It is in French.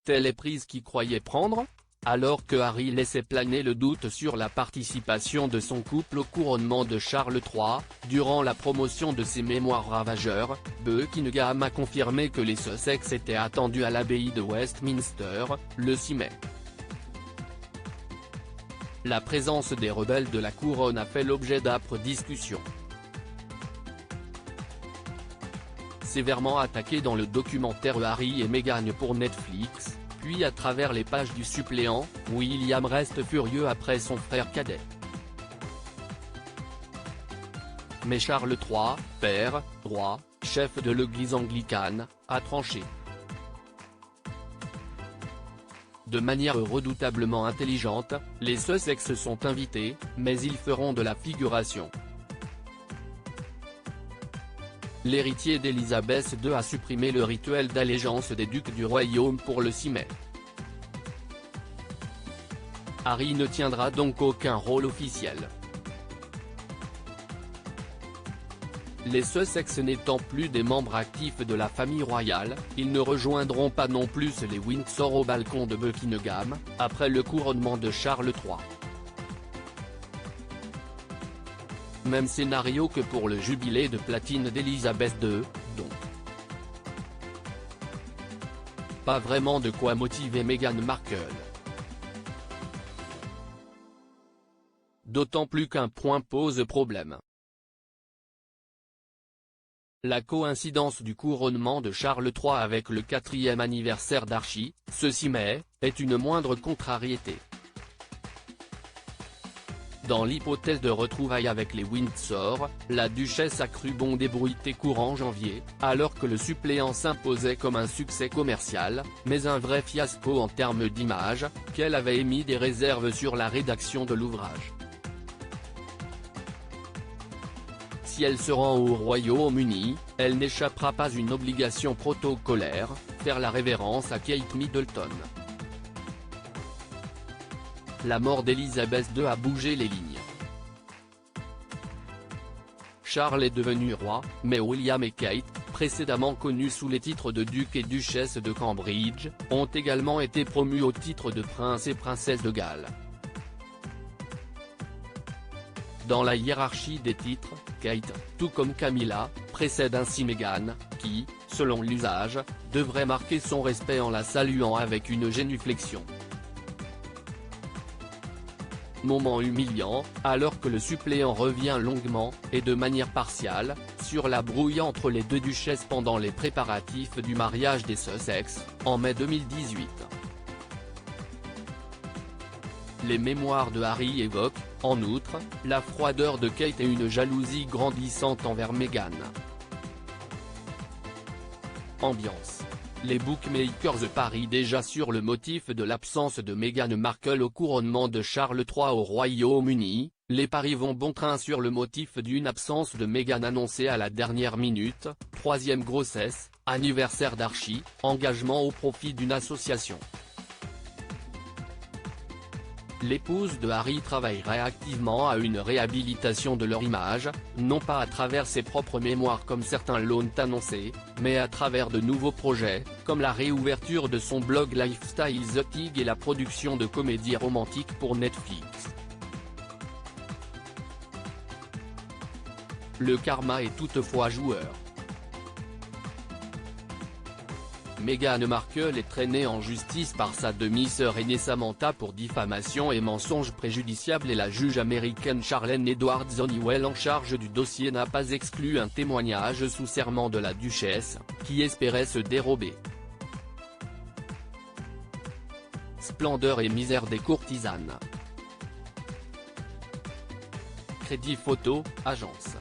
Telle est prise qui croyait prendre ? Alors que Harry laissait planer le doute sur la participation de son couple au couronnement de Charles III, durant la promotion de ses mémoires ravageurs, Buckingham a confirmé que les Sussex étaient attendus à l'abbaye de Westminster, le 6 mai. La présence des rebelles de la couronne a fait l'objet d'âpres discussions. Sévèrement attaqué dans le documentaire Harry et Meghan pour Netflix, puis à travers les pages du suppléant, William reste furieux après son frère cadet. Mais Charles III, père, roi, chef de l'église anglicane, a tranché. De manière redoutablement intelligente, les Sussex sont invités, mais ils feront de la figuration. L'héritier d'Élisabeth II a supprimé le rituel d'allégeance des ducs du royaume pour le 6 mai. Harry ne tiendra donc aucun rôle officiel. Les Sussex n'étant plus des membres actifs de la famille royale, ils ne rejoindront pas non plus les Windsor au balcon de Buckingham, après le couronnement de Charles III. Même scénario que pour le jubilé de platine d'Élisabeth II, donc. Pas vraiment de quoi motiver Meghan Markle. D'autant plus qu'un point pose problème. La coïncidence du couronnement de Charles III avec le 4e anniversaire d'Archie, ce 6 mai, est une moindre contrariété. Dans l'hypothèse de retrouvailles avec les Windsor, la duchesse a cru bon débruiter courant janvier, alors que le suppléant s'imposait comme un succès commercial, mais un vrai fiasco en termes d'image, qu'elle avait émis des réserves sur la rédaction de l'ouvrage. Si elle se rend au Royaume-Uni, elle n'échappera pas une obligation protocolaire, faire la révérence à Kate Middleton. La mort d'Élisabeth II a bougé les lignes. Charles est devenu roi, mais William et Kate, précédemment connus sous les titres de duc et duchesse de Cambridge, ont également été promus au titre de prince et princesse de Galles. Dans la hiérarchie des titres, Kate, tout comme Camilla, précède ainsi Meghan, qui, selon l'usage, devrait marquer son respect en la saluant avec une génuflexion. Moment humiliant, alors que le suppléant revient longuement, et de manière partiale, sur la brouille entre les deux duchesses pendant les préparatifs du mariage des Sussex, en mai 2018. Les mémoires de Harry évoquent, en outre, la froideur de Kate et une jalousie grandissante envers Meghan. Ambiance. Les bookmakers parient déjà sur le motif de l'absence de Meghan Markle au couronnement de Charles III au Royaume-Uni, les paris vont bon train sur le motif d'une absence de Meghan annoncée à la dernière minute, 3e grossesse, anniversaire d'Archie, engagement au profit d'une association. L'épouse de Harry travaillerait activement à une réhabilitation de leur image, non pas à travers ses propres mémoires comme certains l'ont annoncé, mais à travers de nouveaux projets, comme la réouverture de son blog Lifestyle The Tig et la production de comédies romantiques pour Netflix. Le karma est toutefois joueur. Meghan Markle est traînée en justice par sa demi-sœur aînée Samantha pour diffamation et mensonge préjudiciable et la juge américaine Charlene Edwards Honeywell en charge du dossier n'a pas exclu un témoignage sous serment de la duchesse, qui espérait se dérober. Splendeur et misère des courtisanes. Crédit photo, agence.